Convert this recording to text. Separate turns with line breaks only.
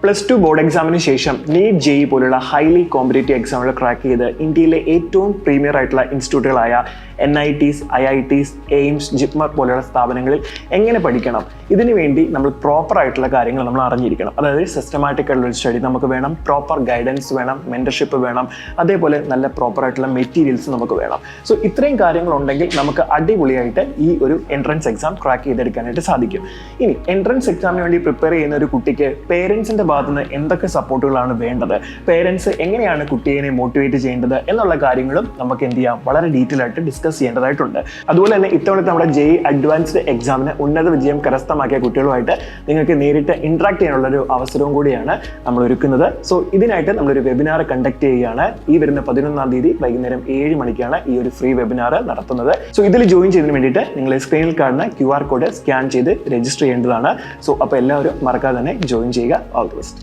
+2 board എക്സാമിന് ശേഷം NEET JEE പോലുള്ള ഹൈലി കോമ്പറ്റേറ്റീവ് എക്സാമുകൾ ക്രാക്ക് ചെയ്ത് ഇന്ത്യയിലെ ഏറ്റവും പ്രീമിയർ ആയിട്ടുള്ള ഇൻസ്റ്റിറ്റ്യൂട്ടുകളായ NITs, IITs, എയിംസ്, ജിപ്മർ പോലെയുള്ള സ്ഥാപനങ്ങളിൽ എങ്ങനെ പഠിക്കണം, ഇതിനു വേണ്ടി നമ്മൾ പ്രോപ്പർ ആയിട്ടുള്ള കാര്യങ്ങൾ നമ്മൾ അറിഞ്ഞിരിക്കണം. അതായത് സിസ്റ്റമാറ്റിക് ആയിട്ടുള്ള ഒരു സ്റ്റഡി നമുക്ക് വേണം, പ്രോപ്പർ ഗൈഡൻസ് വേണം, മെന്റർഷിപ്പ് വേണം, അതേപോലെ നല്ല പ്രോപ്പർ ആയിട്ടുള്ള മെറ്റീരിയൽസ് നമുക്ക് വേണം. സോ ഇത്രയും കാര്യങ്ങൾ ഉണ്ടെങ്കിൽ നമുക്ക് അടിപൊളിയായിട്ട് ഈ ഒരു എൻട്രൻസ് എക്സാം ക്രാക്ക് ചെയ്തെടുക്കാനായിട്ട് സാധിക്കും. ഇനി എൻട്രൻസ് എക്സാമിന് വേണ്ടി പ്രിപ്പയർ ചെയ്യുന്ന ഒരു കുട്ടിക്ക് പേരൻസിന്റെ ഭാഗത്തുനിന്ന് എന്തൊക്കെ സപ്പോർട്ടുകളാണ് വേണ്ടത്, പേരൻസ് എങ്ങനെയാണ് കുട്ടിയെ മോട്ടിവേറ്റ് ചെയ്യേണ്ടത് എന്നുള്ള കാര്യങ്ങളും നമുക്ക് എന്ത് ചെയ്യാം, വളരെ ഡീറ്റെയിൽ ആയിട്ട് ഡിസ്കസ് ചെയ്യേണ്ടതായിട്ടുണ്ട്. അതുപോലെ തന്നെ ഇത്തവണത്തെ നമ്മുടെ JEE അഡ്വാൻസ്ഡ് എക്സാമിന് ഉന്നത വിജയം കരസ്ഥമാക്കിയ കുട്ടികളുമായിട്ട് നിങ്ങൾക്ക് നേരിട്ട് ഇന്ററാക്ട് ചെയ്യാനുള്ള ഒരു അവസരവും കൂടിയാണ് നമ്മൾ ഒരുക്കുന്നത്. സോ ഇതിനായിട്ട് നമ്മളൊരു വെബിനാർ കണ്ടക്ട് ചെയ്യുകയാണ്. ഈ വരുന്ന 11-ാം തീയതി വൈകുന്നേരം 7 മണിക്കാണ് ഈ ഒരു ഫ്രീ വെബിനാർ നടത്തുന്നത്. സോ ഇതിൽ ജോയിൻ ചെയ്യുന്നതിന് വേണ്ടിയിട്ട് നിങ്ങൾ സ്ക്രീനിൽ കാണുന്ന QR കോഡ് സ്കാൻ ചെയ്ത് രജിസ്റ്റർ ചെയ്യേണ്ടതാണ്. സോ അപ്പോൾ എല്ലാവരും മറക്കാതെ തന്നെ ജോയിൻ ചെയ്യുക. All the best.